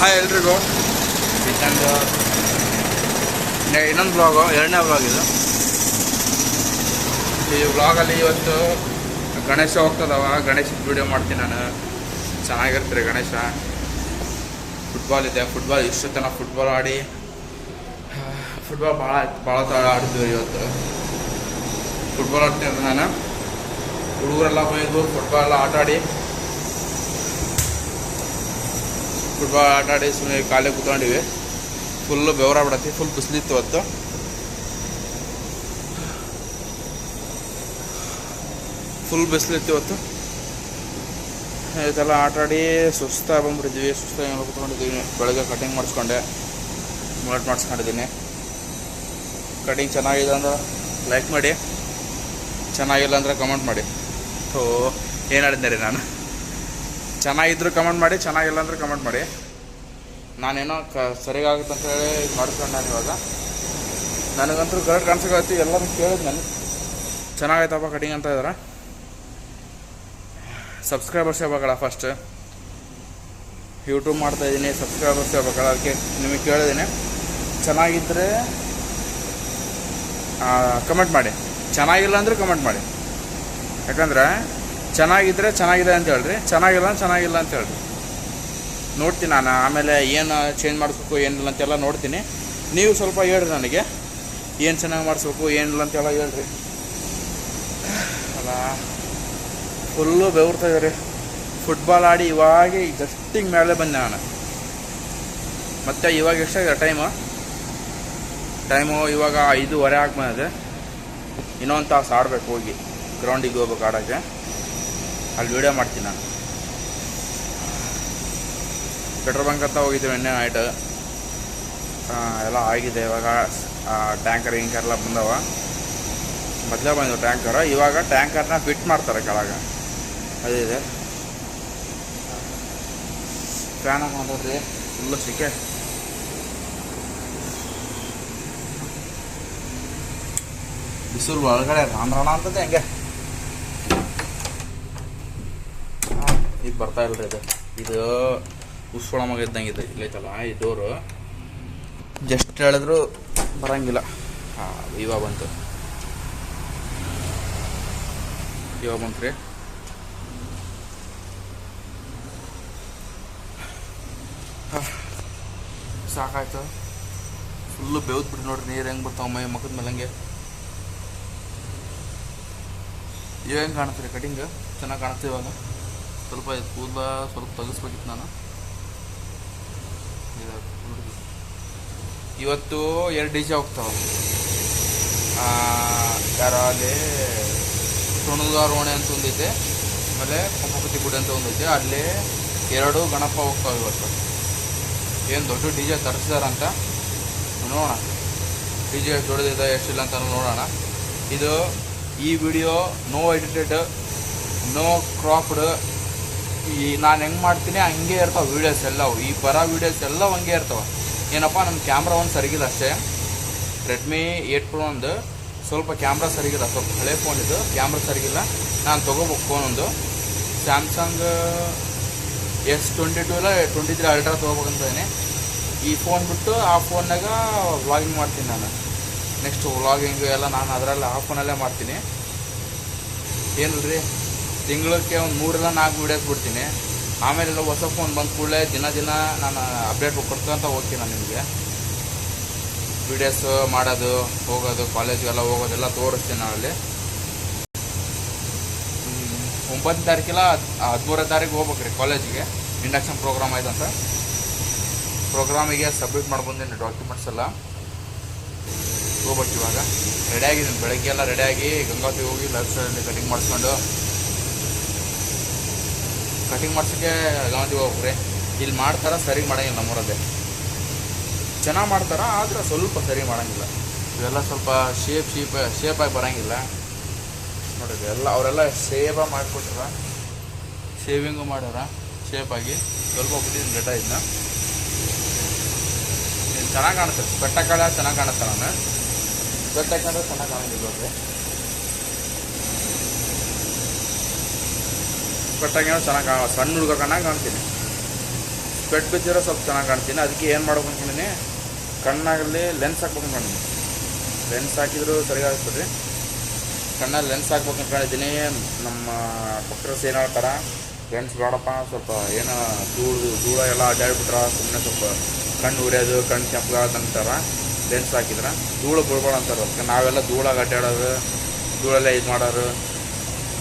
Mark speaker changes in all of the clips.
Speaker 1: Hi ಎಲ್ರಿಗೂ, ಇನ್ನೊಂದು blog, ಎರಡನೇ ಬ್ಲಾಗ್ ಇದು. ಈ ಬ್ಲಾಗಲ್ಲಿ ಇವತ್ತು ಗಣೇಶ ಹೋಗ್ತದವ, ಗಣೇಶದ ವಿಡಿಯೋ ಮಾಡ್ತೀನಿ ನಾನು. ಚೆನ್ನಾಗಿರ್ತೀರಿ ಗಣೇಶ. ಫುಟ್ಬಾಲ್ ಇದೆ, ಫುಟ್ಬಾಲ್ ಇಷ್ಟು ತನಕ ಫುಟ್ಬಾಲ್ ಆಡಿ, ಫುಟ್ಬಾಲ್ ಭಾಳ ಆಡಿದ್ವಿ ಇವತ್ತು. ಫುಟ್ಬಾಲ್ ಆಡ್ತೀನಿ ನಾನು. ಹುಡುಗರೆಲ್ಲ ಬಂದು ಫುಟ್ಬಾಲ್ ಎಲ್ಲ ಆಟಾಡಿ ಸುಮ್ಮನೆ ಕಾಲೇ ಕೂತ್ಕೊಂಡಿವಿ. ಫುಲ್ಲು ಬೆವರಾಗ್ಬಿಡತ್ತಿ, ಫುಲ್ ಬಿಸಿಲಿತ್ತು ಇವತ್ತು. ಇದೆಲ್ಲ ಆಟಾಡಿ ಸುಸ್ತಾಗಿ ಬಂದ್ಬಿಟ್ಟಿದ್ವಿ. ಸುಸ್ತಾಗಿ ಕೂತ್ಕೊಂಡಿದ್ದೀವಿ. ಬೆಳಗ್ಗೆ ಕಟಿಂಗ್ ಮಾಡಿಸ್ಕೊಂಡೆ, ಮುಲೆಟ್ ಮಾಡಿಸ್ಕೊಂಡಿದ್ದೀನಿ. ಕಟಿಂಗ್ ಚೆನ್ನಾಗಿದೆ ಅಂದ್ರೆ ಲೈಕ್ ಮಾಡಿ, ಚೆನ್ನಾಗಿಲ್ಲ ಅಂದರೆ ಕಮೆಂಟ್ ಮಾಡಿ. ಏನು ಹೇಳಿದ್ದೆ ನಾನು? ಚೆನ್ನಾಗಿದ್ರು ಕಮೆಂಟ್ ಮಾಡಿ, ಚೆನ್ನಾಗಿಲ್ಲ ಅಂದ್ರೆ ಕಮೆಂಟ್ ಮಾಡಿ. ನಾನೇನೋ ಸರಿಯಾಗುತ್ತೆ ಅಂತ ಹೇಳಿ ಮಾಡಿಸ್ಕೊಂಡು ನಾನು ಇವಾಗ ನನಗಂತೂ ಕರೆಕ್ಟ್ ಕಾಣಿಸೋಕತ್ತಿ. ಎಲ್ಲರೂ ಕೇಳಿದ್ ನಾನು ಚೆನ್ನಾಗೈತಪ್ಪ ಕಟಿಂಗ್ ಅಂತ ಇದ್ದಾರೆ. ಸಬ್ಸ್ಕ್ರೈಬರ್ಸ್ ಹೇಳ್ಬೇಕಲ್ಲ, ಫಸ್ಟ್ ಯೂಟ್ಯೂಬ್ ಮಾಡ್ತಾಯಿದ್ದೀನಿ, ಸಬ್ಸ್ಕ್ರೈಬರ್ಸ್ ಹೇಳ್ಬೇಕಲ್ಲ. ಅದಕ್ಕೆ ನಿಮಗೆ ಕೇಳಿದ್ದೀನಿ, ಚೆನ್ನಾಗಿದ್ದರೆ ಕಮೆಂಟ್ ಮಾಡಿ, ಚೆನ್ನಾಗಿಲ್ಲ ಅಂದರೆ ಕಮೆಂಟ್ ಮಾಡಿ. ಯಾಕಂದರೆ ಚೆನ್ನಾಗಿದ್ದರೆ ಚೆನ್ನಾಗಿದೆ ಅಂತ ಹೇಳ್ರಿ, ಚೆನ್ನಾಗಿಲ್ಲ ಅಂತ ಹೇಳ್ರಿ. ನೋಡ್ತೀನಿ ನಾನು ಆಮೇಲೆ ಏನು ಚೇಂಜ್ ಮಾಡಿಸ್ಬೇಕು ಏನಿಲ್ಲ ಅಂತೆಲ್ಲ ನೋಡ್ತೀನಿ. ನೀವು ಸ್ವಲ್ಪ ಹೇಳ್ರಿ ನನಗೆ, ಏನು ಚೆನ್ನಾಗಿ ಮಾಡಿಸ್ಬೇಕು ಏನಿಲ್ಲ ಅಂತೆಲ್ಲ ಹೇಳ್ರಿ. ಅಲ್ಲ, ಫುಲ್ಲು ಬೆವರ್ತಾಯಿದ್ದಾರೆ. ಫುಟ್ಬಾಲ್ ಆಡಿ ಇವಾಗ ಜಸ್ಟಿಗೆ ಮೇಲೆ ಬಂದೆ ನಾನು. ಮತ್ತು ಇವಾಗ ಎಷ್ಟಾಗಿದೆ ಟೈಮು ಇವಾಗ 5:15 ಆಗಿ ಬಂದಿದೆ. ಇನ್ನೊಂದು ತಾಸು ಆಡಬೇಕು, ಹೋಗಿ ಗ್ರೌಂಡಿಗೆ ಹೋಗ್ಬೇಕು ಆಡೋಕ್ಕೆ. ಅಲ್ಲಿ ವೀಡಿಯೋ ಮಾಡ್ತೀನಿ ನಾನು. ಪೆಟ್ರೋಲ್ ಬಂಕ್ ಅಂತ ಹೋಗಿದ್ದೀವಿ ನಿನ್ನೆ ನೈಟ್. ಎಲ್ಲ ಆಗಿದೆ ಇವಾಗ. ಟ್ಯಾಂಕರ್ ಗಿಂಕರ್ ಬಂದವ. ಮೊದಲೇ ಬಂದವು ಟ್ಯಾಂಕರ್. ಇವಾಗ ಟ್ಯಾಂಕರ್ನ ಫಿಟ್ ಮಾಡ್ತಾರೆ ಕೆಳಗೆ. ಅದಿದೆ. ಫ್ಯಾನ್ ಮಾಡೋದ್ರಿ, ಫುಲ್ಲು ಸಿಕ್ಕೆ. ಬಿಸಿಲು ಒಳಗಡೆ ರಾಣ ಅಂತದೆ ಹೆಂಗೆ. ಈಗ ಬರ್ತಾ ಇಲ್ರಿ ಇದು ಉಸ್ಕೊಳಮಾಗ ಇದ್ದಂಗಿದೆ. ಇಲ್ಲೈತಲ್ಲ ಈ ಡೋರು, ಜಸ್ಟ್ ಹೇಳಿದ್ರು ಬರಂಗಿಲ್ಲ. ಇವಾಗ ಬಂತು ರೀ. ಸಾಕಾಯ್ತು. ಫುಲ್ಲು ಬೆವ್ದ್ಬಿಟ್ಟು ನೋಡ್ರಿ. ನೀರು ಹೆಂಗೆ ಬರ್ತಾವ ಮೈ ಮುಖದ ಮೇಲೆ ಹಂಗೆ. ಇವಾಗ ಹೆಂಗೆ ಕಾಣುತ್ತೆ ರೀ ಕಟಿಂಗ್? ಚೆನ್ನಾಗಿ ಕಾಣುತ್ತೆ ಇವಾಗ. ಸ್ವಲ್ಪ ಕೂದಲ ಸ್ವಲ್ಪ ತೆಗಿಸ್ಬೇಕಿತ್ತು ನಾನು. ಇವತ್ತು 2 DJ ಹೋಗ್ತಾವೆ. ಯಾರ ಅಲ್ಲಿ ಸೋಣುಗಾರೋಣೆ ಅಂತ ಒಂದೈತೆ, ಆಮೇಲೆ ಪಂಪಪತಿ ಗುಡಿ ಅಂತ ಒಂದೈತೆ. ಅಲ್ಲಿ 2 ಗಣಪ ಹೋಗ್ತಾವೆ ಇವತ್ತು. ಏನು ದೊಡ್ಡ DJ ತರಿಸಿದಾರಂತ ನೋಡೋಣ. DJ ದೊಡ್ಡದಿದೆ ಎಷ್ಟಿಲ್ಲ ಅಂತ ನೋಡೋಣ. ಈ video no edited, no cropped. ನಾನು ಹೆಂಗೆ ಮಾಡ್ತೀನಿ ಹಂಗೆ ಇರ್ತಾವೆ ವೀಡಿಯೋಸ್ ಎಲ್ಲವು. ಈ ಬರೋ ವೀಡಿಯೋಸ್ ಎಲ್ಲ ಹಂಗೆ ಇರ್ತಾವೆ. ಏನಪ್ಪ, ನಮ್ಮ ಕ್ಯಾಮ್ರಾ ಒಂದು ಸರಿಗಿಲ್ಲ ಅಷ್ಟೇ. ರೆಡ್ಮಿ 8 Pro ಒಂದು ಸ್ವಲ್ಪ ಕ್ಯಾಮ್ರಾ ಸರಿಗಿಲ್ಲ. ಸ್ವಲ್ಪ ಹಳೆ ಫೋನ್ ಇದು, ಕ್ಯಾಮ್ರಾ ಸರಿಗಿಲ್ಲ. ನಾನು ತೊಗೋಬೇಕು ಫೋನ್ ಒಂದು ಸ್ಯಾಮ್ಸಂಗ್ S22 ಇಲ್ಲ 23 ಅಲ್ಟ್ರಾ ತೊಗೋಬೇಕಂತೇನೆ. ಈ ಫೋನ್ ಬಿಟ್ಟು ಆ ಫೋನ್ನಾಗ ವ್ಲಾಗಿಂಗ್ ಮಾಡ್ತೀನಿ ನಾನು. ನೆಕ್ಸ್ಟ್ ವ್ಲಾಗಿಂಗು ಎಲ್ಲ ನಾನು ಅದರಲ್ಲ ಆ ಫೋನಲ್ಲೇ ಮಾಡ್ತೀನಿ. ಏನಿಲ್ರಿ, ತಿಂಗಳಿಗೆ ಒಂದು 3 ಇಲ್ಲ 4 ವೀಡಿಯೋಸ್ ಬಿಡ್ತೀನಿ. ಆಮೇಲೆಲ್ಲ ಹೊಸ ಫೋನ್ ಬಂದ ಕೂಡಲೇ ದಿನ ನಾನು ಅಪ್ಡೇಟ್ ಕೊಡ್ತಂತ ಹೋಗ್ತೀನಿ. ನಾನು ನಿಮಗೆ ವೀಡಿಯೋಸ್ ಮಾಡೋದು, ಹೋಗೋದು, ಕಾಲೇಜಿಗೆಲ್ಲ ಹೋಗೋದೆಲ್ಲ ತೋರಿಸ್ತೀನಿ ನಾನು ಅಲ್ಲಿ. 9ನೇ ತಾರೀಕಿಲ್ಲ 13ನೇ ತಾರೀಕು ಹೋಗ್ಬೇಕು ರೀ ಕಾಲೇಜಿಗೆ. ಇಂಡಕ್ಷನ್ ಪ್ರೋಗ್ರಾಮ್ ಆಯ್ತಂತ. ಪ್ರೋಗ್ರಾಮಿಗೆ ಸಬ್ಮಿಟ್ ಮಾಡ್ಬಂದಿನಿ ಡಾಕ್ಯುಮೆಂಟ್ಸ್ ಎಲ್ಲ. ಹೋಗ್ಬೇಕು ಇವಾಗ. ರೆಡಿಯಾಗಿದ್ದೀನಿ, ಬೆಳಗ್ಗೆ ಎಲ್ಲ ರೆಡಿಯಾಗಿ ಗಂಗಾವತಿ ಹೋಗಿ ಲೈಫ್ ಸ್ಟೈಲಲ್ಲಿ ಕಟಿಂಗ್ ಮಾಡಿಸ್ಕೊಂಡು, ಕಟಿಂಗ್ ಮಾಡ್ಸೋಕ್ಕೆ ಗಂಗಾವತಿ ಹೋಗ್ರಿ. ಇಲ್ಲಿ ಮಾಡ್ತಾರ, ಸರಿ ಮಾಡೋಂಗಿಲ್ಲ. ನಮ್ಮೂರಲ್ಲೇ ಚೆನ್ನಾಗಿ ಮಾಡ್ತಾರ, ಆದರೆ ಸ್ವಲ್ಪ ಸರಿ ಮಾಡೋಂಗಿಲ್ಲ. ಇವೆಲ್ಲ ಸ್ವಲ್ಪ ಶೇಪಾಗಿ ಬರೋಂಗಿಲ್ಲ ನೋಡಿರಿ. ಅವರೆಲ್ಲ ಶೇಪಾಗಿ ಮಾಡಿಕೊಟ್ರ, ಶೇವಿಂಗು ಮಾಡ್ಯಾರ ಶೇಪಾಗಿ. ಸ್ವಲ್ಪ ಬಿಟ್ಟಿದ್ದೀನಿ ಲೇಟ ಇದನ್ನ. ಚೆನ್ನಾಗಿ ಕಾಣುತ್ತೆ. ಸ್ಪೆಕ್ಟಕಲ್ ಚೆನ್ನಾಗಿ ಕಾಣುತ್ತೆ. ನಾನು ಸ್ಪೆಕ್ಟಕಲ್ ಚೆನ್ನಾಗಿ ಕಾಣಂಗಿಲ್ಲ ನೋಡ್ರಿ. ಸ್ಪೆಕ್ಟಕಲ್ ಚೆನ್ನಾಗಿ ಸಣ್ಣ ಹುಡುಗ ಕಣ್ಣಾಗಿ ಕಾಣ್ತೀನಿ. ಸ್ವೆಟ್ ಬಿದ್ದಿರೋ ಸ್ವಲ್ಪ ಚೆನ್ನಾಗಿ ಕಾಣ್ತೀನಿ. ಅದಕ್ಕೆ ಏನು ಮಾಡ್ಬೇಕು ಅಂದ್ಕೊಂಡಿನಿ, ಕಣ್ಣಾಗಲ್ಲಿ ಲೆನ್ಸ್ ಹಾಕ್ಬೇಕು ಅಂದ್ಕೊಂಡಿನಿ. ಲೆನ್ಸ್ ಹಾಕಿದ್ರು ಸರಿಯಾಗ್ತದೆ. ಕಣ್ಣಲ್ಲಿ ಲೆನ್ಸ್ ಹಾಕ್ಬೇಕು ಅಂದ್ಕೊಂಡಿದ್ದೀನಿ. ನಮ್ಮ ಡಾಕ್ಟರ್ಸ್ ಏನು ಹೇಳ್ತಾರೆ, ಲೆನ್ಸ್ ಬೇಡಪ್ಪ, ಸ್ವಲ್ಪ ಏನೋ ಧೂಳ ಎಲ್ಲ ಅಡ್ಡಾಡ್ಬಿಟ್ರೆ ಸುಮ್ಮನೆ ಸ್ವಲ್ಪ ಕಣ್ಣು ಉರಿಯೋದು, ಕಣ್ಣು ಕೆಂಪಗಾದಂತಾರೆ. ಲೆನ್ಸ್ ಹಾಕಿದ್ರೆ ಧೂಳು ಬಿಡ್ಬೇಡ ಅಂತಾರೆ. ಅದಕ್ಕೆ ನಾವೆಲ್ಲ ಧೂಳಾಗ ಅಡ್ಡಾಡೋದು, ಧೂಳಲ್ಲೇ ಇದು ಮಾಡೋರು,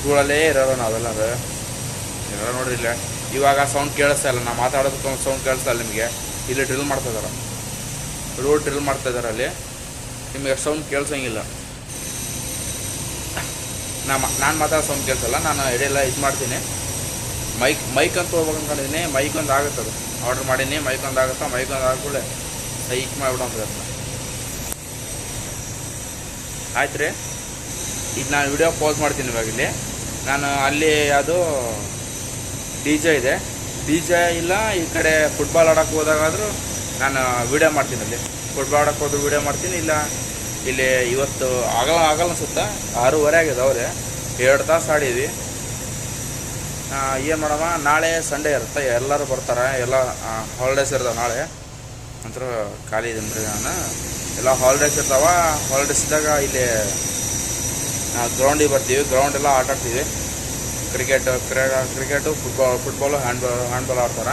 Speaker 1: ಧೂಳಲ್ಲೇ ಇರೋರು ನಾವೆಲ್ಲರೂ. ಎಲ್ಲ ನೋಡ್ರಿ ಇಲ್ಲ ಇವಾಗ ಸೌಂಡ್ ಕೇಳಿಸ್ತಾ ಇಲ್ಲ, ನಾವು ಮಾತಾಡೋದಕ್ಕೆ ಒಂದು ಸೌಂಡ್ ಕೇಳಿಸ್ತಾ ಇಲ್ಲ ನಿಮಗೆ. ಇಲ್ಲಿ ಡ್ರಿಲ್ ಮಾಡ್ತಾಯಿದ್ದಾರೆ, ರೋಡ್ ಡ್ರಿಲ್ ಮಾಡ್ತಾಯಿದ್ದಾರೆ. ಅಲ್ಲಿ ನಿಮಗೆ ಸೌಂಡ್ ಕೇಳಿಸೋಂಗಿಲ್ಲ. ನಾನು ಮಾತಾಡೋ ಸೌಂಡ್ ಕೇಳಿಸಲ್ಲ. ನಾನು ಎಡೆಲ್ಲ ಇದು ಮಾಡ್ತೀನಿ. ಮೈಕ್ ಅಂತ ಹೋಗ್ಬೇಕು ಅಂದ್ಕೊಂಡಿದ್ದೀನಿ. ಮೈಕ್ ಒಂದು ಆಗುತ್ತೆ, ಅದು ಆರ್ಡ್ರ್ ಮಾಡೀನಿ. ಮೈಕ್ ಒಂದು ಆಗುತ್ತೆ. ಮೈಕ್ ಒಂದು ಆದ್ಕೂಡಲೇ ಸೈಕ್ ಮಾಡಿಬಿಡೋ ಅಂತ ಆಯ್ತು ರೀ. ಈಗ ನಾನು ವಿಡಿಯೋ ಪಾಸ್ ಮಾಡ್ತೀನಿ. ಇವಾಗ ಇಲ್ಲಿ ನಾನು ಅಲ್ಲಿ ಅದು DJ ಇದೆ. DJ ಇಲ್ಲ, ಈ ಕಡೆ ಫುಟ್ಬಾಲ್ ಆಡೋಕ್ಕೆ ಹೋದಾಗಾದರೂ ನಾನು ವೀಡಿಯೋ ಮಾಡ್ತೀನಿ. ಅಲ್ಲಿ ಫುಟ್ಬಾಲ್ ಆಡೋಕ್ಕೆ ಹೋದ್ರೆ ವೀಡಿಯೋ ಮಾಡ್ತೀನಿ. ಇಲ್ಲ ಇಲ್ಲಿ ಇವತ್ತು ಆಗಲ್ಲ ಅನ್ಸುತ್ತಾ, 6:30 ಆಗಿದೆ. ಅವರೇ 2 ತಾಸು ಆಡೀವಿ. ಏನು ಮಾಡಮ್ಮ, ನಾಳೆ ಸಂಡೇ ಇರುತ್ತೆ, ಎಲ್ಲರೂ ಬರ್ತಾರೆ. ಎಲ್ಲ ಹಾಲಿಡೇಸ್ ಇರ್ತಾವೆ. ನಾಳೆ ಒಂಥರ ಖಾಲಿ ಇದೀನಿ ನಾನು. ಎಲ್ಲ ಹಾಲಿಡೇಸ್ ಇರ್ತಾವೆ. ಹಾಲಿಡೇಸ್ ಇದ್ದಾಗ ಇಲ್ಲಿ ಗ್ರೌಂಡಿಗೆ ಬರ್ತೀವಿ. ಗ್ರೌಂಡೆಲ್ಲ ಆಟ ಆಡ್ತೀವಿ. ಕ್ರಿಕೆಟು, ಫುಟ್ಬಾಲು, ಹ್ಯಾಂಡ್ಬಾಲ್ ಆಡ್ತಾರೆ.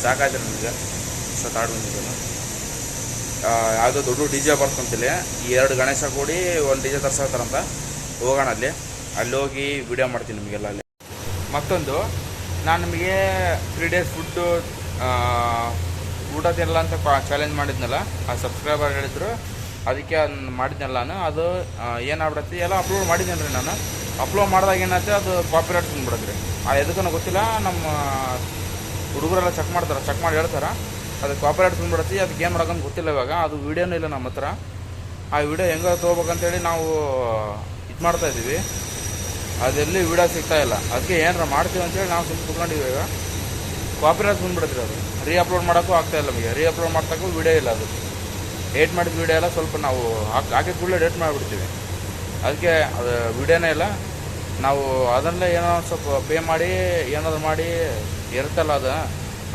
Speaker 1: ಸಾಕಾಯ್ತು ನನಗೆ ಆಡಿ ಬಂದಿದ್ದಲ್ಲ. ಯಾವುದೋ ದೊಡ್ಡ DJ ಬರ್ಕೊಂತಿಲ್ಲಿ. ಈ 2 ಗಣೇಶ ಕೂಡಿ ಒಂದು DJ ತರ್ಸಾಕ್ತಾರಂತ. ಹೋಗೋಣ ಅಲ್ಲಿ ಹೋಗಿ ವಿಡಿಯೋ ಮಾಡ್ತೀನಿ ನಿಮಗೆಲ್ಲ. ಅಲ್ಲಿ ಮತ್ತೊಂದು, ನಾನು ನಿಮಗೆ 3 ಡೇಸ್ ಫುಡ್ಡು ಊಟದೆಲ್ಲ ಅಂತ ಚಾಲೆಂಜ್ ಮಾಡಿದ್ನಲ್ಲ, ಆ ಸಬ್ಸ್ಕ್ರೈಬರ್ ಹೇಳಿದ್ರು. ಅದಕ್ಕೆ ಅದನ್ನು ಮಾಡಿದ್ನಲ್ಲ ನಾನು. ಅದು ಏನಾಗ್ಬಿಡತ್ತೆ, ಎಲ್ಲ ಅಪ್ಲೋಡ್ ಮಾಡಿದ್ದೇನೆ ರೀ ನಾನು. ಅಪ್ಲೋಡ್ ಮಾಡಿದಾಗ ಏನಾಯ್ತು, ಅದು ಕಾಪಿರೈಟ್ ಬಂದ್ಬಿಡದ್ರಿ. ಎದಕ್ಕೂ ಗೊತ್ತಿಲ್ಲ. ನಮ್ಮ ಹುಡುಗರೆಲ್ಲ ಚೆಕ್ ಮಾಡಿ ಹೇಳ್ತಾರೆ ಅದು ಕಾಪಿರೈಟ್ ಬಂದ್ಬಿಡತ್ತೆ. ಅದಕ್ಕೆ ಏನು ಮಾಡೋಕ್ಕಂತ ಗೊತ್ತಿಲ್ಲ ಇವಾಗ. ಅದು ವೀಡಿಯೋನೂ ಇಲ್ಲ ನಮ್ಮ ಹತ್ರ. ಆ ವಿಡಿಯೋ ಹೆಂಗೆ ತೊಗೋಬೇಕಂತೇಳಿ ನಾವು ಇದು ಮಾಡ್ತಾಯಿದ್ದೀವಿ. ಅದೆಲ್ಲಿ ವೀಡಿಯೋ ಸಿಗ್ತಾಯಿಲ್ಲ. ಅದಕ್ಕೆ ಏನಾರ ಮಾಡ್ತೀವಿ ಅಂತೇಳಿ ನಾವು ಸುಮ್ಮನೆ ಕುತ್ಕೊಂಡಿವಿ. ಈಗ ಕಾಪಿರೈಟ್ ಬಂದ್ಬಿಡತ್ರಿ. ಅದು ಅಪ್ಲೋಡ್ ಮಾಡೋಕ್ಕೂ ಆಗ್ತಾಯಿಲ್ಲ ನಮಗೆ. ಅಪ್ಲೋಡ್ ಮಾಡ್ತಕ್ಕೂ ವೀಡಿಯೋ ಇಲ್ಲ. ಅದು ಡೇಟ್ ಮಾಡಿದ ವೀಡಿಯೋ ಎಲ್ಲ ಸ್ವಲ್ಪ ನಾವು ಹಾಕಿದ ಕೂಡಲೇ ಡೇಟ್ ಮಾಡಿಬಿಡ್ತೀವಿ. ಅದಕ್ಕೆ ಅದು ವೀಡಿಯೋನೇ ಇಲ್ಲ. ನಾವು ಅದನ್ನೇ ಏನೋ ಸ್ವಲ್ಪ ಪೇ ಮಾಡಿ ಏನಾದ್ರು ಮಾಡಿ ಇರುತ್ತಲ್ಲ,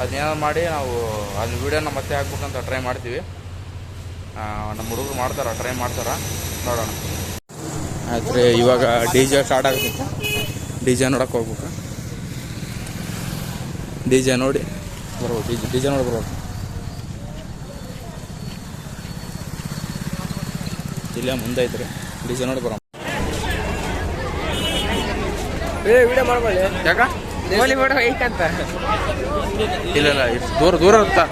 Speaker 1: ಅದನ್ನೇನಾದ್ರು ಮಾಡಿ ನಾವು ಅದನ್ನ ವೀಡಿಯೋನ ಮತ್ತೆ ಹಾಕ್ಬೇಕಂತ ಟ್ರೈ ಮಾಡ್ತೀವಿ. ನಮ್ಮ ಹುಡುಗರು ಟ್ರೈ ಮಾಡ್ತಾರೆ, ನೋಡೋಣ. ಆಯ್ತು ರೀ, ಇವಾಗ DJ ಸ್ಟಾರ್ಟ್ ಆಗುತ್ತೆ. DJ ನೋಡೋಕೆ ಹೋಗ್ಬೇಕು. DJ ನೋಡಿ ಬರ್ಬೋದು. DJ ನೋಡಿ ಬರ್ಬೋದು. ಇಲ್ಲ ಮುಂದೆ ಐತ್ರಿ. DJ ನೋಡಿ ಬರೋ.
Speaker 2: ವಿಡಿಯೋ ಮಾಡ್ಕೊಳ್ಳಿ.
Speaker 1: ಯಾಕ
Speaker 2: ಐತಂತ
Speaker 1: ಇಲ್ಲ ದೂರ ಇರುತ್ತಾ.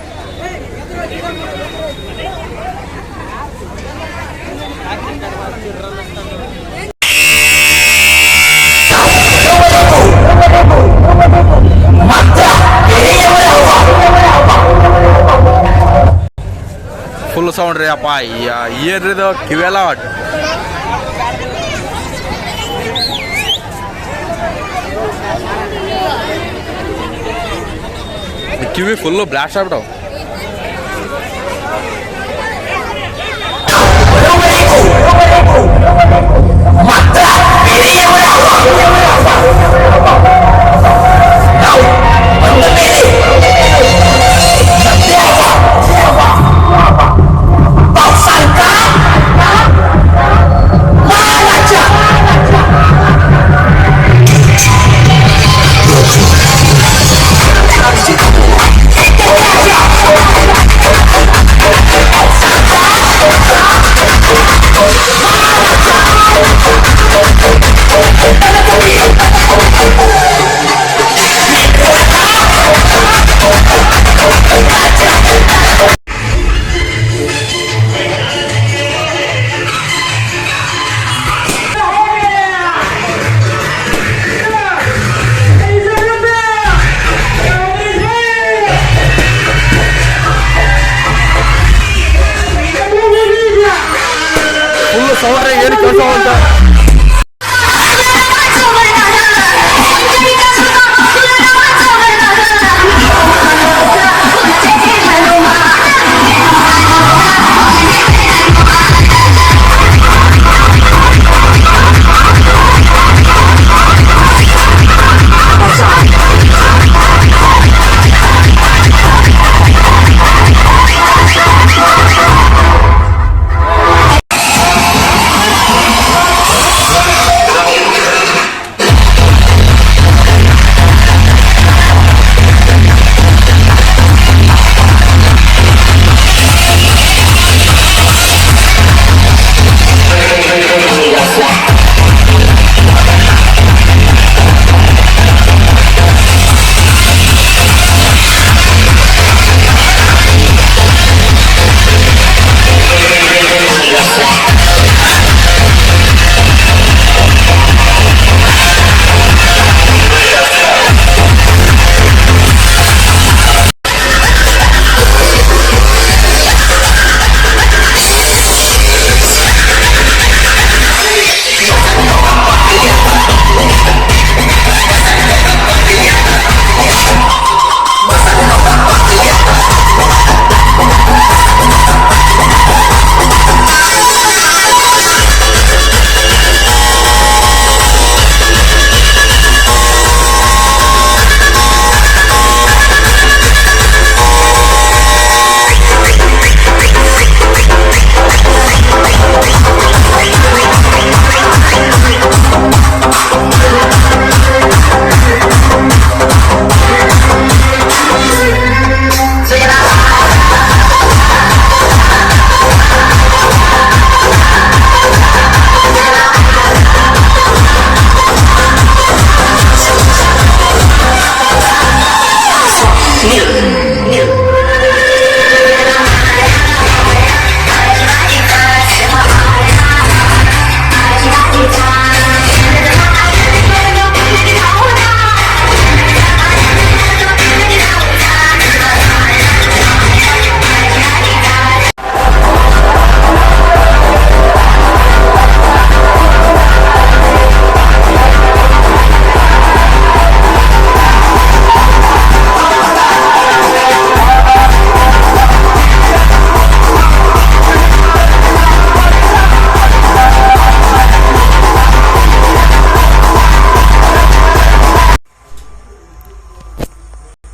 Speaker 1: ಫುಲ್ ಸೌಂಡ್ ರೀ ಅಪ್ಪ. ಏನ್ರಿದು ಕಿವೆಲ್ಲ ಕಿವಿ ಫುಲ್ಲು ಬ್ಲಾಸ್ಟ್ ಆಗ್ಬಿಟ್ಟವು.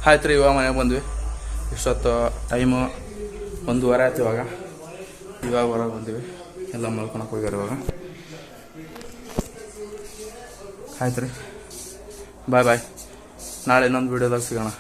Speaker 1: ಆಯ್ತು ರೀ, ಇವಾಗ ಮನೆಗೆ ಬಂದ್ವಿ. ಇಷ್ಟೊತ್ತು ಟೈಮು 1:30 ಆಯ್ತು. ಇವಾಗ ಹೊರಗೆ ಬಂದ್ವಿ. ಎಲ್ಲ ಮಲ್ಕೊಳಕ್ಕೆ ಹೋಗ್ಯಾರ ಇವಾಗ. ಆಯ್ತು ರೀ, ಬಾಯ್. ನಾಳೆ ಇನ್ನೊಂದು ವೀಡಿಯೋದಾಗ ಸಿಗೋಣ.